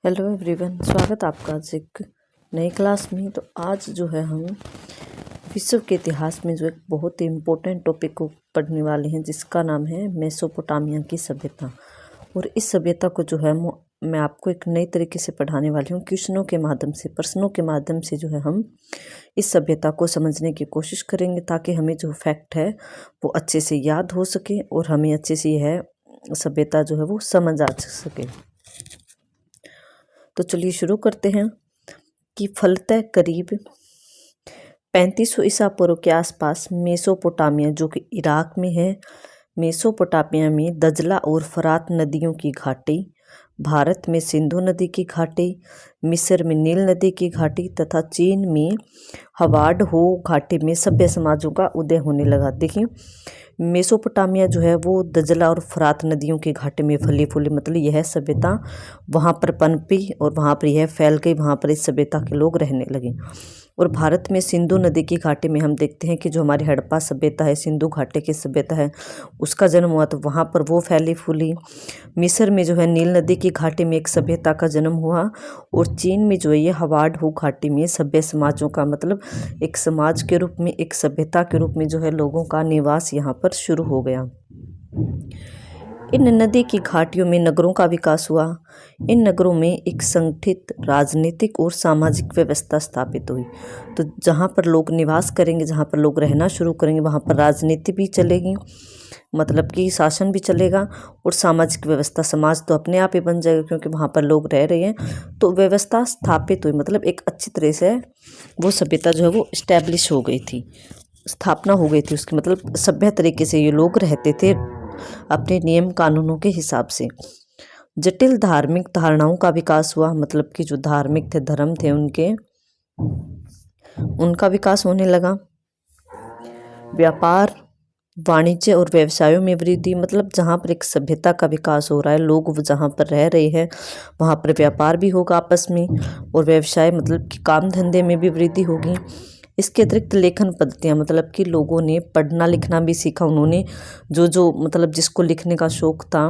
Hello everyone, स्वागत आपका आज एक नई क्लास में। तो आज जो है हम विश्व के इतिहास में जो एक बहुत ही इम्पोर्टेंट टॉपिक को पढ़ने वाले हैं, जिसका नाम है मेसोपोटामिया की सभ्यता। और इस सभ्यता को जो है मैं आपको एक नई तरीके से पढ़ाने वाली हूँ। क्वेश्चनों के माध्यम से, प्रश्नों के माध्यम से जो है हम इस सभ्यता को समझने की कोशिश करेंगे, ताकि हमें जो फैक्ट है वो अच्छे से याद हो सके और हमें अच्छे से यह सभ्यता जो है वो समझ आ सके। तो चलिए शुरू करते हैं कि फलतः करीब 3500 ईसा पूर्व के आसपास मेसोपोटामिया, जो कि इराक में है, मेसोपोटामिया में दजला और फरात नदियों की घाटी, भारत में सिंधु नदी की घाटी, मिस्र में नील नदी की घाटी तथा चीन में हवाड हो घाटी में सभ्य समाजों का उदय होने लगा। देखिए, मेसोपोटामिया जो है वो दजला और फरात नदियों की घाटी में फली फूली, मतलब यह सभ्यता वहाँ पर पनपी और वहाँ पर यह फैल गई, वहाँ पर इस सभ्यता के लोग रहने लगे। और भारत में सिंधु नदी की घाटी में हम देखते हैं कि जो हमारी हड़प्पा सभ्यता है, सिंधु घाटी की सभ्यता है, उसका जन्म हुआ, तो वहाँ पर वो फैली फूली। मिस्र में जो है नील नदी की घाटी में एक सभ्यता का जन्म हुआ। और चीन में जो है ये हवाड हो घाटी में सभ्य समाजों का, मतलब एक समाज के रूप में, एक सभ्यता के रूप में जो है लोगों का निवास यहाँ पर शुरू हो गया। इन नदी की घाटियों में नगरों का विकास हुआ। इन नगरों में एक संगठित राजनीतिक और सामाजिक व्यवस्था स्थापित हुई। तो जहाँ पर लोग निवास करेंगे, जहाँ पर लोग रहना शुरू करेंगे, वहाँ पर राजनीति भी चलेगी, मतलब कि शासन भी चलेगा, और सामाजिक व्यवस्था, समाज तो अपने आप ही बन जाएगा, क्योंकि वहाँ पर लोग रह रहे हैं। तो व्यवस्था स्थापित हुई, मतलब एक अच्छी तरह से वो सभ्यता जो है वो इस्टेब्लिश हो गई थी, स्थापना हो गई थी उसकी, मतलब सभ्य तरीके से ये लोग रहते थे अपने नियम कानूनों के हिसाब से। जटिल धार्मिक धारणाओं का विकास हुआ, मतलब कि जो धार्मिक थे, धर्म थे उनका विकास होने लगा। व्यापार, वाणिज्य और व्यवसायों में वृद्धि, मतलब जहाँ पर एक सभ्यता का विकास हो रहा है, लोग जहाँ पर रह रहे हैं वहाँ पर व्यापार भी होगा आपस में, और व्यवसाय मतलब कि काम धंधे में भी वृद्धि होगी। इसके अतिरिक्त लेखन पद्धतियाँ, मतलब कि लोगों ने पढ़ना लिखना भी सीखा। उन्होंने जो मतलब जिसको लिखने का शौक़ था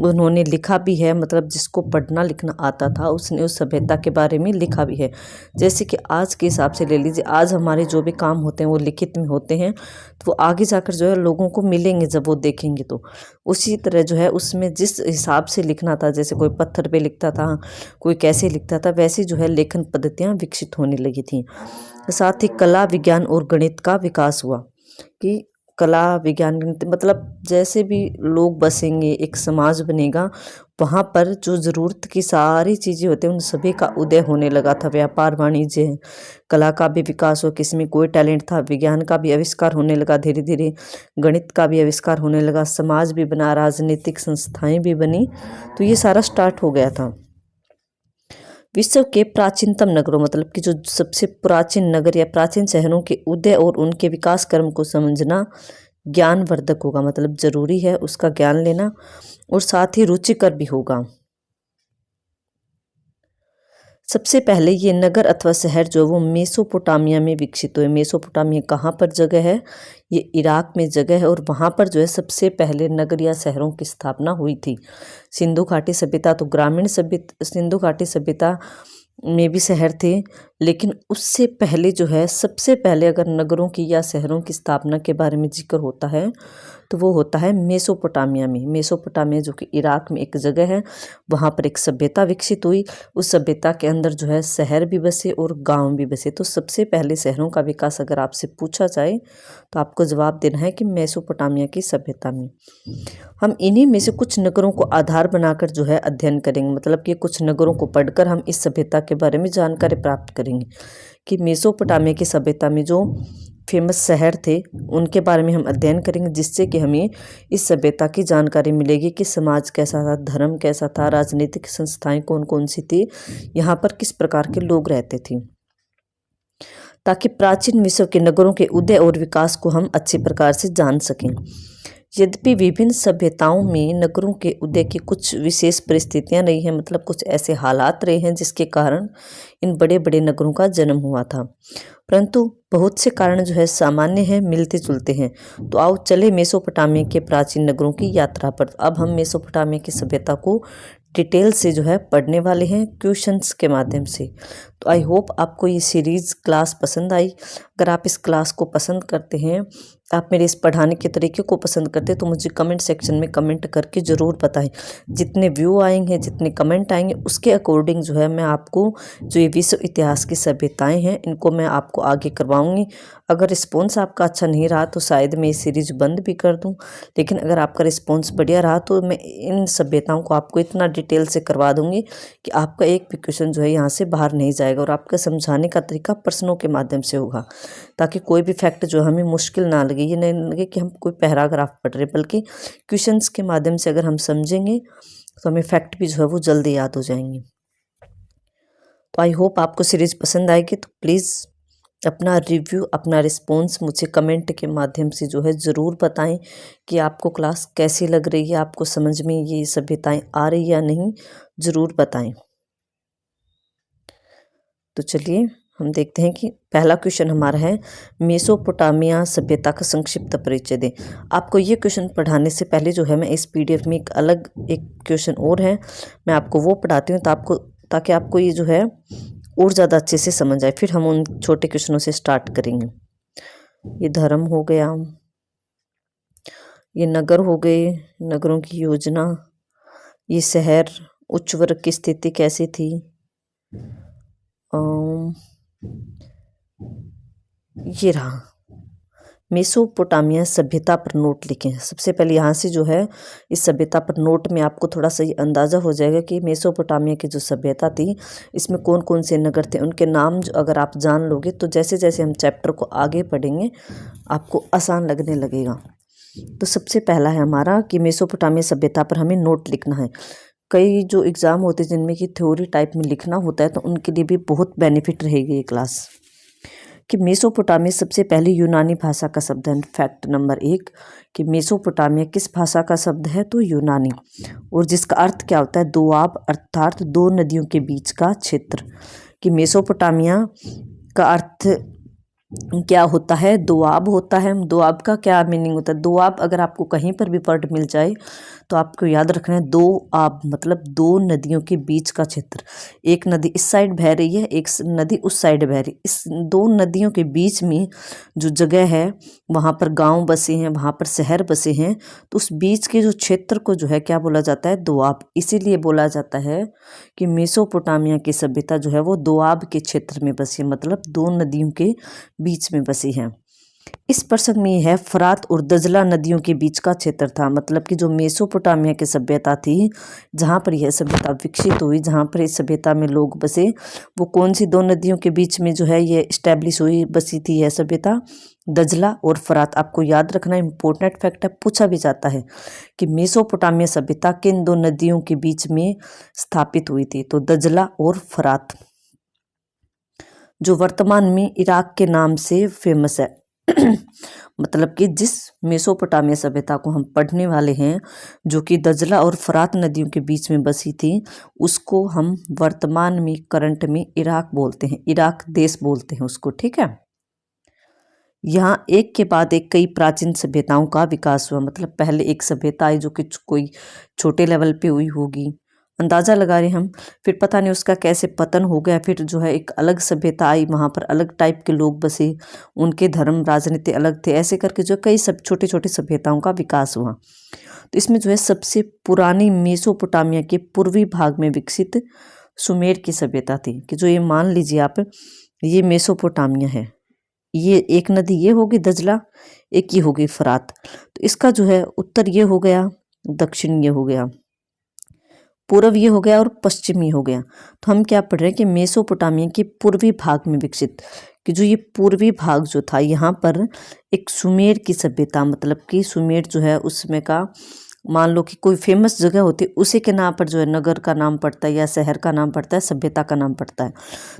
उन्होंने लिखा भी है, मतलब जिसको पढ़ना लिखना आता था उसने उस सभ्यता के बारे में लिखा भी है। जैसे कि आज के हिसाब से ले लीजिए, आज हमारे जो भी काम होते हैं वो लिखित में होते हैं, तो वो आगे जाकर जो है लोगों को मिलेंगे जब वो देखेंगे। तो उसी तरह जो है उसमें जिस हिसाब से लिखना था, जैसे कोई पत्थर पे लिखता था, कोई कैसे लिखता था, वैसी जो है लेखन पद्धतियाँ विकसित होने लगी थी। साथ ही कला, विज्ञान और गणित का विकास हुआ, कि कला, विज्ञान, गणित, मतलब जैसे भी लोग बसेंगे, एक समाज बनेगा, वहाँ पर जो ज़रूरत की सारी चीज़ें होती हैं उन सभी का उदय होने लगा था। व्यापार, वाणिज्य, कला का भी विकास हो, किसी में कोई टैलेंट था, विज्ञान का भी आविष्कार होने लगा धीरे धीरे, गणित का भी आविष्कार होने लगा, समाज भी बना, राजनीतिक संस्थाएं भी बनी। तो ये सारा स्टार्ट हो गया था। विश्व के प्राचीनतम नगरों, मतलब कि जो सबसे प्राचीन नगर या प्राचीन शहरों के उदय और उनके विकास क्रम को समझना ज्ञानवर्धक होगा, मतलब जरूरी है उसका ज्ञान लेना, और साथ ही रुचिकर भी होगा। सबसे पहले ये नगर अथवा शहर जो वो मेसोपोटामिया में विकसित हुए। मेसोपोटामिया कहाँ पर जगह है? ये इराक में जगह है, और वहाँ पर जो है सबसे पहले नगर या शहरों की स्थापना हुई थी। सिंधु घाटी सभ्यता तो ग्रामीण सभ्यता, सिंधु घाटी सभ्यता में भी शहर थे, लेकिन उससे पहले जो है, सबसे पहले अगर नगरों की या शहरों की स्थापना के बारे में जिक्र होता है तो वो होता है मेसोपोटामिया में। मेसोपोटामिया जो कि इराक में एक जगह है, वहाँ पर एक सभ्यता विकसित हुई। उस सभ्यता के अंदर जो है शहर भी बसे और गांव भी बसे। तो सबसे पहले शहरों का विकास अगर आपसे पूछा जाए तो आपको जवाब देना है कि मेसोपोटामिया की सभ्यता में। हम इन्हीं में से कुछ नगरों को आधार बनाकर जो है अध्ययन करेंगे, मतलब कि कुछ नगरों को पढ़कर हम इस सभ्यता के बारे में जानकारी प्राप्त करेंगे कि मेसोपोटामिया की सभ्यता में जो फेमस शहर थे उनके बारे में हम अध्ययन करेंगे, जिससे कि हमें इस सभ्यता की जानकारी मिलेगी कि समाज कैसा था, धर्म कैसा था, राजनीतिक संस्थाएं कौन कौन सी थी, यहाँ पर किस प्रकार के लोग रहते थे, ताकि प्राचीन विश्व के नगरों के उदय और विकास को हम अच्छे प्रकार से जान सकें। यद्यपि विभिन्न सभ्यताओं में नगरों के उदय की कुछ विशेष परिस्थितियां रही हैं, मतलब कुछ ऐसे हालात रहे हैं जिसके कारण इन बड़े बड़े नगरों का जन्म हुआ था, परंतु बहुत से कारण जो है सामान्य हैं, मिलते जुलते हैं। तो आओ चले मेसोपोटामिया के प्राचीन नगरों की यात्रा पर। अब हम मेसोपोटामिया की सभ्यता को डिटेल से जो है पढ़ने वाले हैं क्वेश्चंस के माध्यम से। तो आई होप आपको ये सीरीज़ क्लास पसंद आई। अगर आप इस क्लास को पसंद करते हैं, आप मेरे इस पढ़ाने के तरीके को पसंद करते हैं, तो मुझे कमेंट सेक्शन में कमेंट करके ज़रूर बताएं। जितने व्यू आएंगे, जितने कमेंट आएंगे, उसके अकॉर्डिंग जो है मैं आपको जो ये विश्व इतिहास की सभ्यताएं हैं इनको मैं आपको आगे करवाऊंगी। अगर रिस्पॉन्स आपका अच्छा नहीं रहा तो शायद मैं ये सीरीज बंद भी कर दूं, लेकिन अगर आपका रिस्पॉन्स बढ़िया रहा तो मैं इन सभ्यताओं को आपको इतना डिटेल से करवा दूंगी कि आपका एक भी क्वेश्चन जो है यहाँ से बाहर नहीं जाएगा, और आपका समझाने का तरीका प्रश्नों के माध्यम से होगा, ताकि कोई भी फैक्ट जो हमें मुश्किल ना लगे। ये नहीं लगे कि हम कोई पैराग्राफ पढ़ रहे, बल्कि क्वेश्चंस के माध्यम से अगर हम समझेंगे तो हमें फैक्ट भी जो है वो जल्दी याद हो जाएंगे। तो आई होप आपको सीरीज पसंद आएगी। तो प्लीज़ अपना रिव्यू, अपना रिस्पॉन्स मुझे कमेंट के माध्यम से जो है ज़रूर बताएं कि आपको क्लास कैसी लग रही है, आपको समझ में ये सभ्यताएं आ रही या नहीं, ज़रूर बताएं। तो चलिए हम देखते हैं कि पहला क्वेश्चन हमारा है, मेसोपोटामिया सभ्यता का संक्षिप्त परिचय दें। आपको ये क्वेश्चन पढ़ाने से पहले जो है मैं इस पीडीएफ में एक अलग एक क्वेश्चन और है, मैं आपको वो पढ़ाती हूँ ताकि आपको ये जो है और ज़्यादा अच्छे से समझ आए। फिर हम उन छोटे क्वेश्चनों से स्टार्ट करेंगे। ये धर्म हो गया, ये नगर हो गए, नगरों की योजना, ये शहर, उच्च वर्ग की स्थिति कैसी थी, ये रहा मेसोपोटामिया सभ्यता पर नोट लिखें। सबसे पहले यहाँ से जो है इस सभ्यता पर नोट में आपको थोड़ा सा ये अंदाज़ा हो जाएगा कि मेसोपोटामिया की जो सभ्यता थी इसमें कौन कौन से नगर थे, उनके नाम जो अगर आप जान लोगे तो जैसे जैसे हम चैप्टर को आगे पढ़ेंगे आपको आसान लगने लगेगा। तो सबसे पहला है हमारा कि मेसोपोटामिया सभ्यता पर हमें नोट लिखना है। कई जो एग्ज़ाम होते हैं जिनमें कि थ्योरी टाइप में लिखना होता है तो उनके लिए भी बहुत बेनिफिट रहेगी ये क्लास। कि मेसोपोटामिया सबसे पहले यूनानी भाषा का शब्द है। फैक्ट नंबर 1 कि मेसोपोटामिया किस भाषा का शब्द है, तो यूनानी, और जिसका अर्थ क्या होता है, दोआब, अर्थात दो नदियों के बीच का क्षेत्र। कि मेसोपोटामिया का अर्थ क्या होता है, दोआब होता है। दोआब का क्या मीनिंग होता है, दोआब अगर आपको कहीं पर भी वर्ड मिल जाए तो आपको याद रखना है, दो आब मतलब दो नदियों के बीच का क्षेत्र। एक नदी इस साइड बह रही है, एक नदी उस साइड बह रही है, इस दो नदियों के बीच में जो जगह है वहाँ पर गांव बसे हैं, वहाँ पर शहर बसे हैं, तो उस बीच के जो क्षेत्र को जो है क्या बोला जाता है, दोआब। इसीलिए बोला जाता है कि मेसोपोटामिया की सभ्यता जो है वो दोआब के क्षेत्र में बसी, मतलब दो नदियों के बीच में बसी है। इस प्रसंग में यह है फरात और दजला नदियों के बीच का क्षेत्र था, मतलब कि जो मेसोपोटामिया की सभ्यता थी जहाँ पर यह सभ्यता विकसित हुई, जहाँ पर इस सभ्यता में लोग बसे, वो कौन सी दो नदियों के बीच में जो है ये इस्टेब्लिश हुई, बसी थी यह सभ्यता, दजला और फरात। आपको याद रखना इम्पोर्टेंट फैक्ट है, पूछा भी जाता है कि मेसोपोटामिया सभ्यता किन दो नदियों के बीच में स्थापित हुई थी, तो दजला और फरात, जो वर्तमान में इराक के नाम से फेमस है। मतलब कि जिस मेसोपोटामिया सभ्यता को हम पढ़ने वाले हैं जो कि दजला और फरात नदियों के बीच में बसी थी, उसको हम वर्तमान में करंट में इराक बोलते हैं, इराक देश बोलते हैं उसको, ठीक है। यहाँ एक के बाद एक कई प्राचीन सभ्यताओं का विकास हुआ, मतलब पहले एक सभ्यता आई जो कि कोई छोटे लेवल पे हुई होगी, अंदाज़ा लगा रहे हम, फिर पता नहीं उसका कैसे पतन हो गया, फिर जो है एक अलग सभ्यता आई, वहाँ पर अलग टाइप के लोग बसे, उनके धर्म राजनीति अलग थे, ऐसे करके जो कई सब छोटे छोटे सभ्यताओं का विकास हुआ। तो इसमें जो है सबसे पुरानी मेसोपोटामिया के पूर्वी भाग में विकसित सुमेर की सभ्यता थी, कि जो ये मान लीजिए आप ये मेसोपोटामिया है, ये एक नदी ये होगी दजला, एक ये होगी फरात, तो इसका जो है उत्तर ये हो गया, दक्षिण ये हो गया, पूर्व ये हो गया और पश्चिमी हो गया। तो हम क्या पढ़ रहे हैं कि मेसोपोटामिया के पूर्वी भाग में विकसित, कि जो ये पूर्वी भाग जो था यहाँ पर एक सुमेर की सभ्यता, मतलब कि सुमेर जो है उसमें का मान लो कि कोई फेमस जगह होती है उसी के नाम पर जो है नगर का नाम पड़ता है या शहर का नाम पड़ता है, सभ्यता का नाम पड़ता है।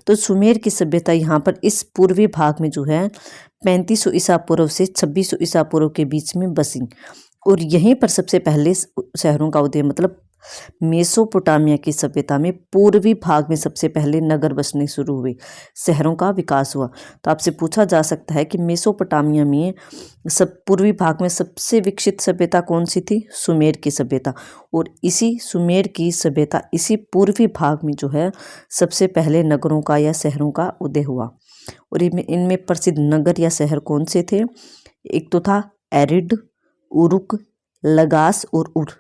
तो सुमेर की सभ्यता यहाँ पर इस पूर्वी भाग में जो है 3500 ईसा पूर्व से 2600 ईसा पूर्व के बीच में बसी, और यहीं पर सबसे पहले शहरों का उदय, मतलब मेसोपोटामिया की सभ्यता में पूर्वी भाग में सबसे पहले नगर बसने शुरू हुए, शहरों का विकास हुआ। तो आपसे पूछा जा सकता है कि मेसोपोटामिया में पूर्वी भाग में सबसे विकसित सभ्यता कौन सी थी? सुमेर की सभ्यता। और इसी सुमेर की सभ्यता, इसी पूर्वी भाग में जो है सबसे पहले नगरों का या शहरों का उदय हुआ। और इनमें प्रसिद्ध नगर या शहर कौन से थे? एक तो था एरिड, उरुक, लगास और उर।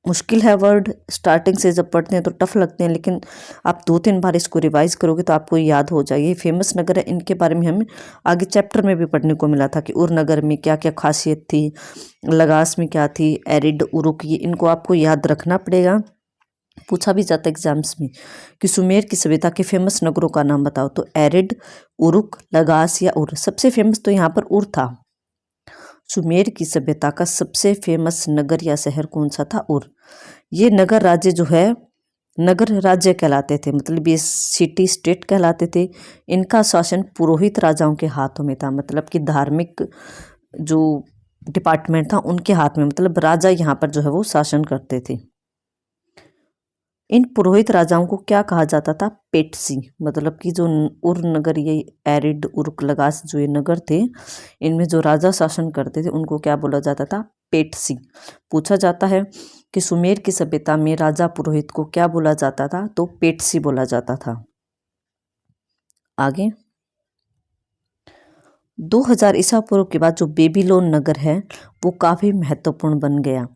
मुश्किल है वर्ड, स्टार्टिंग से जब पढ़ते हैं तो टफ लगते हैं, लेकिन आप 2-3 बार इसको रिवाइज करोगे तो आपको याद हो जाएगी। फेमस नगर है, इनके बारे में हमें आगे चैप्टर में भी पढ़ने को मिला था कि उर नगर में क्या क्या खासियत थी, लगास में क्या थी, एरिड, उरुक, ये इनको आपको याद रखना पड़ेगा। पूछा भी जाता है एग्जाम्स में कि सुमेर की सभ्यता के फेमस नगरों का नाम बताओ, तो एरिड, उरुक, लगास या उर। सबसे फेमस तो यहाँ पर उर था। सुमेर की सभ्यता का सबसे फेमस नगर या शहर कौन सा था? उर। ये नगर राज्य जो है, नगर राज्य कहलाते थे, मतलब ये सिटी स्टेट कहलाते थे। इनका शासन पुरोहित राजाओं के हाथों में था, मतलब कि धार्मिक जो डिपार्टमेंट था उनके हाथ में, मतलब राजा यहाँ पर जो है वो शासन करते थे। इन पुरोहित राजाओं को क्या कहा जाता था? पेटसी। मतलब कि जो उर नगर, ये एरिड, उर्क, लगास जो ये नगर थे, इनमें जो राजा शासन करते थे उनको क्या बोला जाता था? पेटसी। पूछा जाता है कि सुमेर की सभ्यता में राजा पुरोहित को क्या बोला जाता था? तो पेटसी बोला जाता था। आगे 2000 ईसा पूर्व के बाद जो बेबीलोन नगर है वो काफी महत्वपूर्ण बन गया।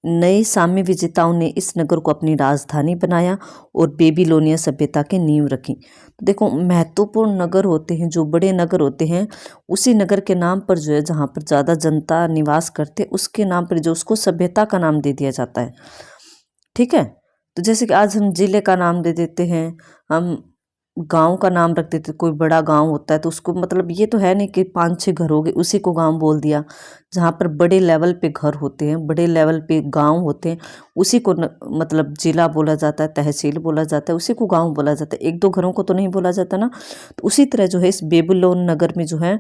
नए साम्य विजेताओं ने इस नगर को अपनी राजधानी बनाया और बेबीलोनिया सभ्यता की नींव रखी। तो देखो, महत्वपूर्ण नगर होते हैं, जो बड़े नगर होते हैं, उसी नगर के नाम पर जो है, जहाँ पर ज़्यादा जनता निवास करते, उसके नाम पर जो उसको सभ्यता का नाम दे दिया जाता है। ठीक है, तो जैसे कि आज हम जिले का नाम दे देते हैं, हम गांव का नाम रख देते, कोई बड़ा गांव होता है तो उसको, मतलब ये तो है नहीं कि 5-6 घर हो गए उसी को गांव बोल दिया। जहाँ पर बड़े लेवल पे घर होते हैं, बड़े लेवल पे गांव होते हैं, उसी को मतलब जिला बोला जाता है, तहसील बोला जाता है, उसी को गांव बोला जाता है। 1-2 घरों को तो नहीं बोला जाता ना। तो उसी तरह जो है इस बेबीलोन नगर में जो है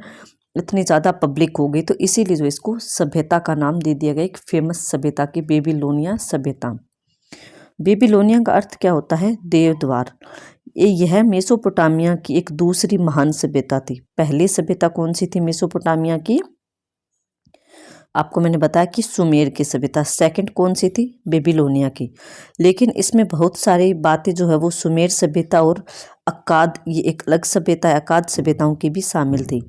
इतनी ज़्यादा पब्लिक हो गई, तो इसीलिए जो इसको सभ्यता का नाम दे दिया गया, एक फेमस सभ्यता की, बेबीलोनिया सभ्यता। बेबीलोनिया का अर्थ क्या होता है? देवद्वार। यह मेसोपोटामिया की एक दूसरी महान सभ्यता थी। पहली सभ्यता कौन सी थी मेसोपोटामिया की? आपको मैंने बताया कि सुमेर की सभ्यता। सेकंड कौन सी थी? बेबीलोनिया की। लेकिन इसमें बहुत सारी बातें जो है वो सुमेर सभ्यता और अक्काद, ये एक अलग सभ्यता है, अक्काद सभ्यताओं की भी शामिल थी।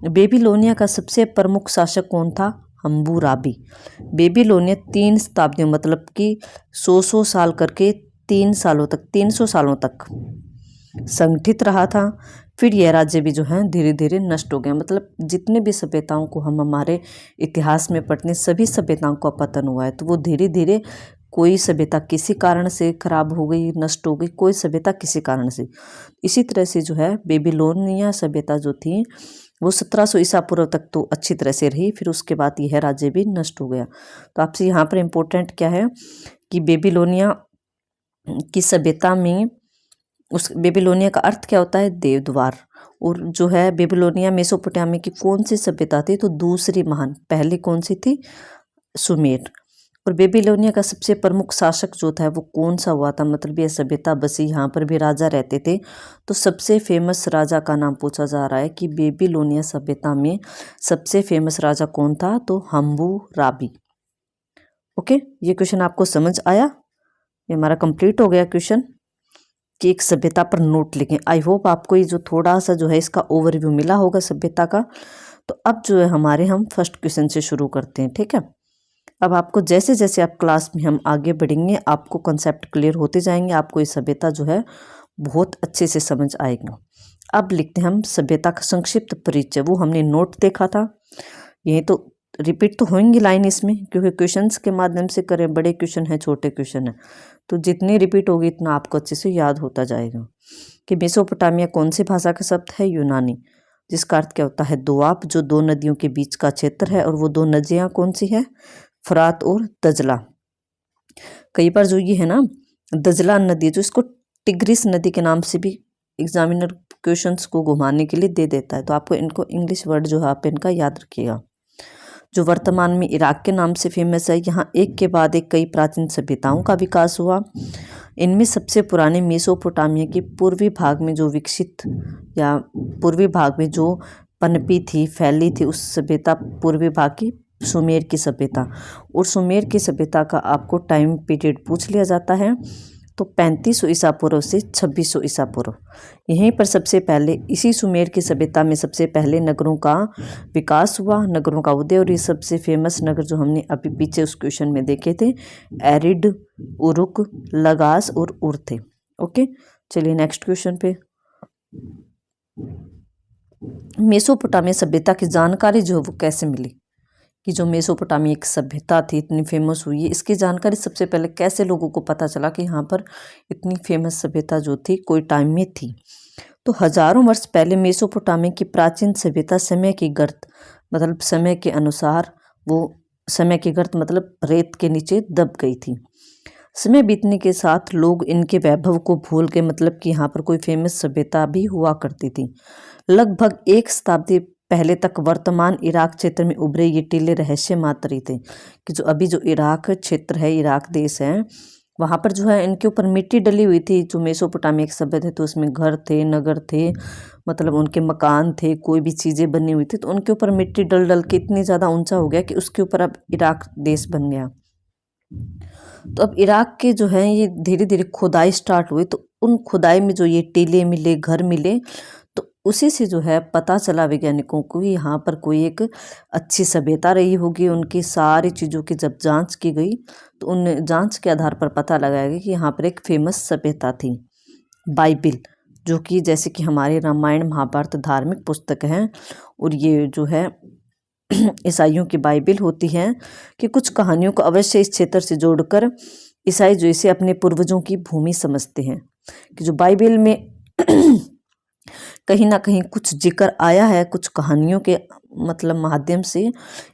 बेबीलोनिया का सबसे प्रमुख शासक कौन था? हम्बुराबी। बेबीलोनिया 3 शताब्दियों, मतलब कि 100 साल करके 300 सालों तक संगठित रहा था। फिर यह राज्य भी जो है धीरे धीरे नष्ट हो गया। मतलब जितने भी सभ्यताओं को हम हमारे इतिहास में पढ़ते हैं, सभी सभ्यताओं का पतन हुआ है। तो वो धीरे धीरे, कोई सभ्यता किसी कारण से खराब हो गई, नष्ट हो गई, कोई सभ्यता किसी कारण से। इसी तरह से जो है बेबीलोनिया सभ्यता जो थी वो 1700 ईसा पूर्व तक तो अच्छी तरह से रही, फिर उसके बाद यह राज्य भी नष्ट हो गया। तो आपसे यहाँ पर इम्पोर्टेंट क्या है कि बेबीलोनिया की सभ्यता में, उस बेबीलोनिया का अर्थ क्या होता है? देवद्वार। और जो है बेबीलोनिया मेसोपोटामिया की कौन सी सभ्यता थी? तो दूसरी महान। पहली कौन सी थी? सुमेर। और बेबीलोनिया का सबसे प्रमुख शासक जो था वो कौन सा हुआ था? मतलब ये सभ्यता बसी, यहाँ पर भी राजा रहते थे। तो सबसे फेमस राजा का नाम पूछा जा रहा है कि बेबीलोनिया सभ्यता में सबसे फेमस राजा कौन था? तो हम्बुराबी। ओके, ये क्वेश्चन आपको समझ आया? ये हमारा कंप्लीट हो गया क्वेश्चन कि एक सभ्यता पर नोट लिखें। आई होप आपको ये जो थोड़ा सा जो है इसका ओवरव्यू मिला होगा सभ्यता का। तो अब जो है हम फर्स्ट क्वेश्चन से शुरू करते हैं। ठीक है, अब आपको जैसे जैसे आप क्लास में हम आगे बढ़ेंगे, आपको कंसेप्ट क्लियर होते जाएंगे, आपको ये सभ्यता जो है बहुत अच्छे से समझ आएगा। अब लिखते हैं हम सभ्यता का संक्षिप्त परिचय। वो हमने नोट देखा था, यही तो रिपीट तो होंगी लाइन इसमें, क्योंकि क्वेश्चंस के माध्यम से करें, बड़े क्वेश्चन है, छोटे क्वेश्चन है, तो जितनी रिपीट होगी इतना आपको अच्छे से याद होता जाएगा। कि मेसोपोटामिया कौन सी भाषा का शब्द है? यूनानी, जिसका अर्थ क्या होता है? दोआब, जो 2 नदियों के बीच का क्षेत्र है। और वो 2 नदियाँ कौन सी है? फरात और दजला। कई बार जो ये है ना दजला नदी, जो इसको टिग्रिस नदी के नाम से भी एग्जामिनर क्वेश्चंस को घुमाने के लिए दे देता है। तो आपको इनको इंग्लिश वर्ड जो है आप इनका याद रखिएगा। जो वर्तमान में इराक के नाम से फेमस है। यहाँ एक के बाद एक कई प्राचीन सभ्यताओं का विकास हुआ। इनमें सबसे पुराने मेसोपोटामिया के पूर्वी भाग में जो विकसित या पूर्वी भाग में जो पनपी थी, फैली थी, उस सभ्यता पूर्वी भाग की सुमेर की सभ्यता। और सुमेर की सभ्यता का आपको टाइम पीरियड पूछ लिया जाता है तो 3500 ईसा पूर्व से 2600 ईसा पूर्व। यहीं पर सबसे पहले इसी सुमेर की सभ्यता में सबसे पहले नगरों का विकास हुआ, नगरों का उदय। और ये सबसे फेमस नगर जो हमने अभी पीछे उस क्वेश्चन में देखे थे, एरिड, उरुक, लगास और उर थे। ओके, चलिए नेक्स्ट क्वेश्चन पे। मेसोपोटामिया सभ्यता की जानकारी जो है वो कैसे मिली, कि जो मेसोपोटामिया एक सभ्यता थी, इतनी फेमस हुई है, इसकी जानकारी सबसे पहले कैसे लोगों को पता चला कि यहाँ पर इतनी फेमस सभ्यता जो थी कोई टाइम में थी। तो हजारों वर्ष पहले मेसोपोटामिया की प्राचीन सभ्यता समय की गर्त मतलब समय के अनुसार वो समय की गर्त मतलब रेत के नीचे दब गई थी। समय बीतने के साथ लोग इनके वैभव को भूल गए, मतलब कि यहाँ पर कोई फेमस सभ्यता भी हुआ करती थी। लगभग एक शताब्दी पहले तक वर्तमान इराक क्षेत्र में उभरे ये टीले रहस्य मात्र ही थे, कि जो अभी जो इराक क्षेत्र है, इराक देश है, वहाँ पर जो है इनके ऊपर मिट्टी डली हुई थी। जो मेसोपोटामिया के सभ्य थे तो उसमें घर थे, नगर थे, मतलब उनके मकान थे, कोई भी चीज़ें बनी हुई थी, तो उनके ऊपर मिट्टी डल डल के इतनी ज़्यादा ऊंचा हो गया कि उसके ऊपर अब इराक देश बन गया। तो अब इराक के जो है ये धीरे धीरे खुदाई स्टार्ट हुई, तो उन खुदाई में जो ये टीले मिले, घर मिले, तो उसी से जो है पता चला वैज्ञानिकों को यहाँ पर कोई एक अच्छी सभ्यता रही होगी। उनकी सारी चीज़ों की जब जांच की गई तो उन जांच के आधार पर पता लगाया गया कि यहाँ पर एक फेमस सभ्यता थी। बाइबिल, जो कि जैसे कि हमारे रामायण महाभारत धार्मिक पुस्तक हैं, और ये जो है ईसाइयों की बाइबिल होती है, कि कुछ कहानियों को अवश्य इस क्षेत्र से जोड़कर ईसाई जो इसे अपने पूर्वजों की भूमि समझते हैं, कि जो बाइबिल में कहीं ना कहीं कुछ जिक्र आया है, कुछ कहानियों के मतलब माध्यम से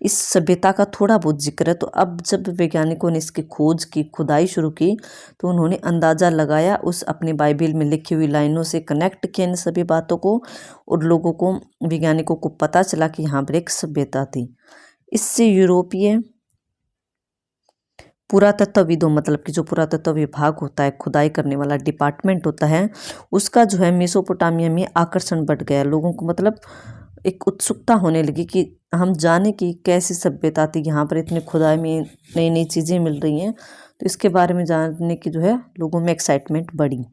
इस सभ्यता का थोड़ा बहुत जिक्र है। तो अब जब वैज्ञानिकों ने इसकी खोज की, खुदाई शुरू की, तो उन्होंने अंदाज़ा लगाया, उस अपनी बाइबिल में लिखी हुई लाइनों से कनेक्ट किया इन सभी बातों को, और लोगों को, वैज्ञानिकों को पता चला कि यहाँ पर एक सभ्यता थी। इससे यूरोपीय पुरातत्वविदों, मतलब कि जो पुरातत्व विभाग होता है, खुदाई करने वाला डिपार्टमेंट होता है, उसका जो है मेसोपोटामिया में आकर्षण बढ़ गया। लोगों को मतलब एक उत्सुकता होने लगी कि हम जाने कि कैसी सभ्यता थी, यहाँ पर इतनी खुदाई में नई नई चीज़ें मिल रही हैं, तो इसके बारे में जानने की जो है लोगों में एक्साइटमेंट बढ़ी।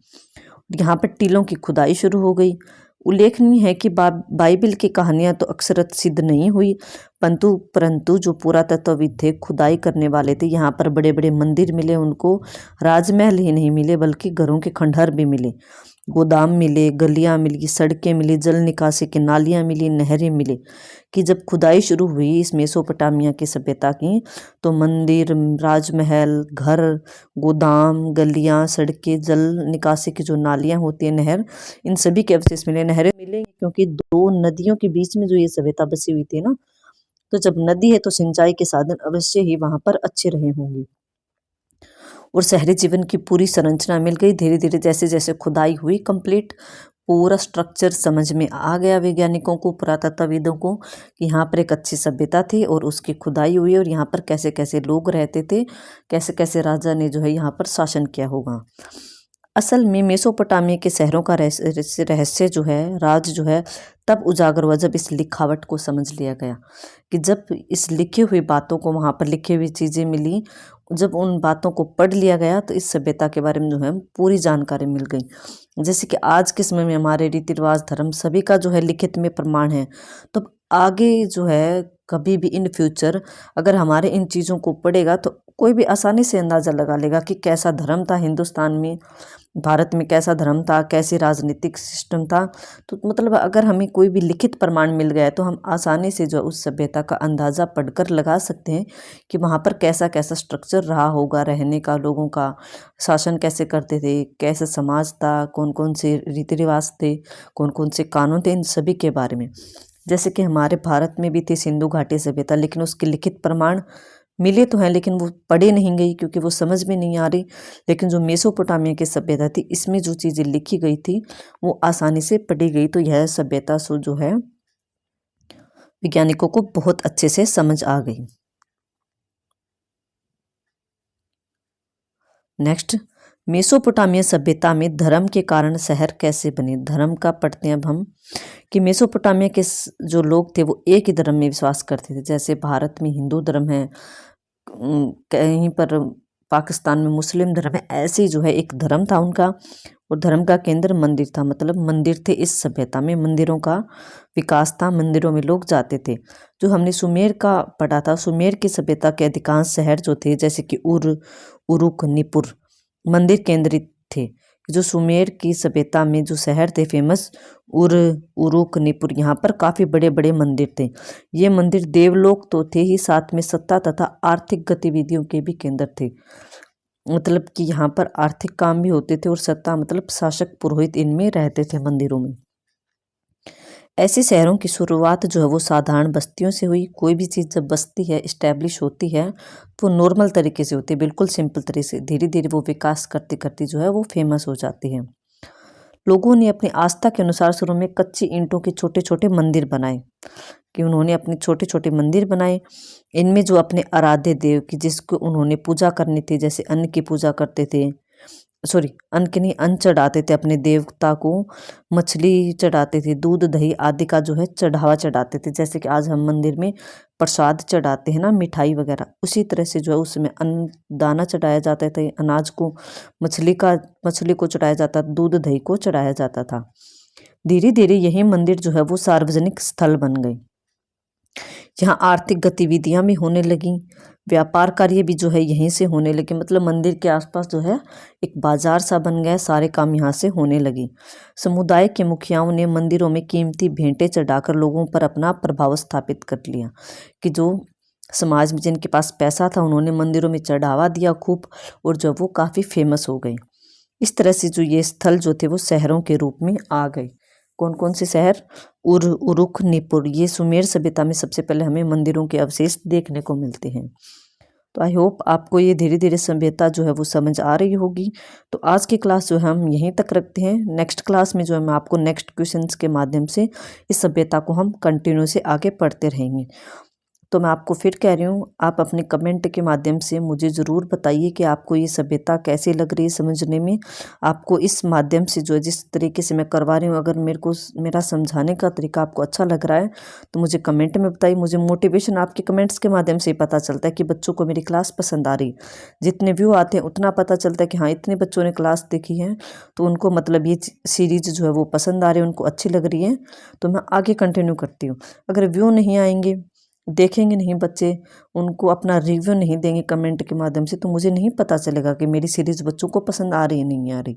यहाँ पर टीलों की खुदाई शुरू हो गई। उल्लेखनीय है कि बाइबिल की कहानियाँ तो अक्षरत सिद्ध नहीं हुई, परंतु जो पुरातत्वविद थे, खुदाई करने वाले थे, यहाँ पर बड़े बड़े मंदिर मिले उनको। राजमहल ही नहीं मिले बल्कि घरों के खंडहर भी मिले, गोदाम मिले, गलियाँ मिली, सड़कें मिली, जल निकासी की नालियाँ मिली, नहरें मिली। कि जब खुदाई शुरू हुई इस मेसोपोटामिया की सभ्यता की, तो मंदिर, राजमहल, घर, गोदाम, गलियाँ, सड़कें, जल निकासी की जो नालियाँ होती हैं, नहर, इन सभी के अवशेष मिले। नहरें मिले क्योंकि दो नदियों के बीच में जो ये सभ्यता बसी हुई थी ना, तो जब नदी है तो सिंचाई के साधन अवश्य ही वहां पर अच्छे रहे होंगे। और शहरी जीवन की पूरी संरचना मिल गई। धीरे धीरे जैसे जैसे खुदाई हुई कंप्लीट, पूरा स्ट्रक्चर समझ में आ गया वैज्ञानिकों को, पुरातत्वविदों को, कि यहाँ पर एक अच्छी सभ्यता थी और उसकी खुदाई हुई, और यहाँ पर कैसे कैसे लोग रहते थे, कैसे कैसे राजा ने जो है यहाँ पर शासन किया होगा। असल में मेसोपोटामिया के शहरों का रहस्य जो है, राज जो है, तब उजागर हुआ जब इस लिखावट को समझ लिया गया, कि जब इस लिखी हुई बातों को, वहाँ पर लिखी हुई चीज़ें मिली, जब उन बातों को पढ़ लिया गया, तो इस सभ्यता के बारे में जो है पूरी जानकारी मिल गई। जैसे कि आज के समय में हमारे रीति रिवाज, धर्म सभी का जो है लिखित में प्रमाण है। तो आगे जो है कभी भी इन फ्यूचर अगर हमारे इन चीज़ों को पढ़ेगा तो कोई भी आसानी से अंदाज़ा लगा लेगा कि कैसा धर्म था हिंदुस्तान में, भारत में कैसा धर्म था, कैसे राजनीतिक सिस्टम था। तो मतलब अगर हमें कोई भी लिखित प्रमाण मिल गया है तो हम आसानी से जो उस सभ्यता का अंदाज़ा पढ़कर लगा सकते हैं कि वहाँ पर कैसा कैसा स्ट्रक्चर रहा होगा रहने का, लोगों का शासन कैसे करते थे, कैसे समाज था, कौन कौन से रीति रिवाज थे, कौन कौन से कानून थे, इन सभी के बारे में। जैसे कि हमारे भारत में भी थी सिंधु घाटी सभ्यता, लेकिन उसके लिखित प्रमाण मिले तो हैं लेकिन वो पढ़े नहीं गई क्योंकि वो समझ में नहीं आ रही। लेकिन जो मेसोपोटामिया की सभ्यता थी, इसमें जो चीज़ें लिखी गई थी वो आसानी से पढ़ी गई। तो यह सभ्यता सो जो है वैज्ञानिकों को बहुत अच्छे से समझ आ गई। नेक्स्ट, मेसोपोटामिया सभ्यता में धर्म के कारण शहर कैसे बने। धर्म का पढ़ते हैं अब हम कि मेसोपोटामिया के जो लोग थे वो एक ही धर्म में विश्वास करते थे। जैसे भारत में हिंदू धर्म है, कहीं पर पाकिस्तान में मुस्लिम धर्म है, ऐसे ही जो है एक धर्म था उनका, और धर्म का केंद्र मंदिर था। मतलब मंदिर थे इस सभ्यता में, मंदिरों का विकास था, मंदिरों में लोग जाते थे। जो हमने सुमेर का पढ़ा था, सुमेर की सभ्यता के अधिकांश शहर जो थे जैसे कि उरुक, निपुर मंदिर केंद्रित थे। जो सुमेर की सभ्यता में जो शहर थे फेमस, उरुक, निपुर, यहाँ पर काफ़ी बड़े बड़े मंदिर थे। ये मंदिर देवलोक तो थे ही, साथ में सत्ता तथा आर्थिक गतिविधियों के भी केंद्र थे। मतलब कि यहाँ पर आर्थिक काम भी होते थे और सत्ता मतलब शासक पुरोहित इनमें रहते थे मंदिरों में। ऐसे शहरों की शुरुआत जो है वो साधारण बस्तियों से हुई। कोई भी चीज़ जब बस्ती है, इस्टेब्लिश होती है, तो नॉर्मल तरीके से होती है, बिल्कुल सिंपल तरीके से। धीरे धीरे वो विकास करते करते जो है वो फेमस हो जाती है। लोगों ने अपनी आस्था के अनुसार शुरू में कच्ची ईंटों के छोटे छोटे मंदिर बनाए, कि उन्होंने अपने छोटे छोटे मंदिर बनाए। इनमें जो अपने आराध्य देव की जिसको उन्होंने पूजा करनी थी, जैसे अन्न की पूजा करते थे, सॉरी अन्न के नहीं, अन्न चढ़ाते थे अपने देवता को, मछली चढ़ाते थे, दूध दही आदि का जो है चढ़ावा चढ़ाते थे। जैसे कि आज हम मंदिर में प्रसाद चढ़ाते हैं ना, मिठाई वगैरह, उसी तरह से जो है उसमें अन्न दाना चढ़ाया जाता था, अनाज को, मछली को चढ़ाया जाता, दूध दही को चढ़ाया जाता था। धीरे धीरे यही मंदिर जो है वो सार्वजनिक स्थल बन गए। यहाँ आर्थिक गतिविधियां भी होने लगी, व्यापार कार्य भी जो है यहीं से होने लगे। मतलब मंदिर के आसपास जो है एक बाजार सा बन गया, सारे काम यहाँ से होने लगे। समुदाय के मुखियाओं ने मंदिरों में कीमती भेंटें चढ़ाकर लोगों पर अपना प्रभाव स्थापित कर लिया, कि जो समाज में जिनके पास पैसा था उन्होंने मंदिरों में चढ़ावा दिया खूब, और जो वो काफ़ी फेमस हो गए। इस तरह से जो ये स्थल जो थे वो शहरों के रूप में आ गए। कौन कौन से शहर? उरुक, निपुर, ये सुमेर सभ्यता में सबसे पहले हमें मंदिरों के अवशेष देखने को मिलते हैं। तो आई होप आपको ये धीरे धीरे सभ्यता जो है वो समझ आ रही होगी। तो आज की क्लास जो है हम यहीं तक रखते हैं। नेक्स्ट क्लास में जो है मैं आपको नेक्स्ट क्वेश्चंस के माध्यम से इस सभ्यता को हम कंटिन्यू से आगे पढ़ते रहेंगे। तो मैं आपको फिर कह रही हूँ, आप अपने कमेंट के माध्यम से मुझे ज़रूर बताइए कि आपको ये सभ्यता कैसी लग रही है समझने में। आपको इस माध्यम से जो है जिस तरीके से मैं करवा रही हूँ, अगर मेरा समझाने का तरीका आपको अच्छा लग रहा है तो मुझे कमेंट में बताइए। मुझे मोटिवेशन आपके कमेंट्स के माध्यम से ही पता चलता है कि बच्चों को मेरी क्लास पसंद आ रही। जितने व्यू आते हैं उतना पता चलता है कि हाँ इतने बच्चों ने क्लास देखी है, तो उनको मतलब ये सीरीज जो है वो पसंद आ रही है, उनको अच्छी लग रही है, तो मैं आगे कंटिन्यू करती हूँ। अगर व्यू नहीं आएंगे, देखेंगे नहीं बच्चे, उनको अपना रिव्यू नहीं देंगे कमेंट के माध्यम से, तो मुझे नहीं पता चलेगा कि मेरी सीरीज़ बच्चों को पसंद आ रही है नहीं आ रही।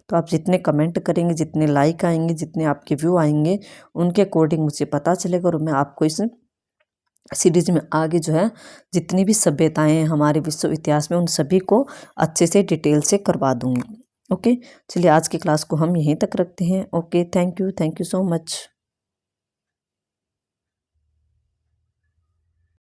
तो आप जितने कमेंट करेंगे, जितने लाइक आएंगे, जितने आपके व्यू आएंगे, उनके अकॉर्डिंग मुझे पता चलेगा, और मैं आपको इस सीरीज में आगे जो है जितनी भी सभ्यताएं हैं हमारे विश्व इतिहास में, उन सभी को अच्छे से डिटेल से करवा दूँगी। ओके, चलिए आज की क्लास को हम यहीं तक रखते हैं। Okay, thank you so much.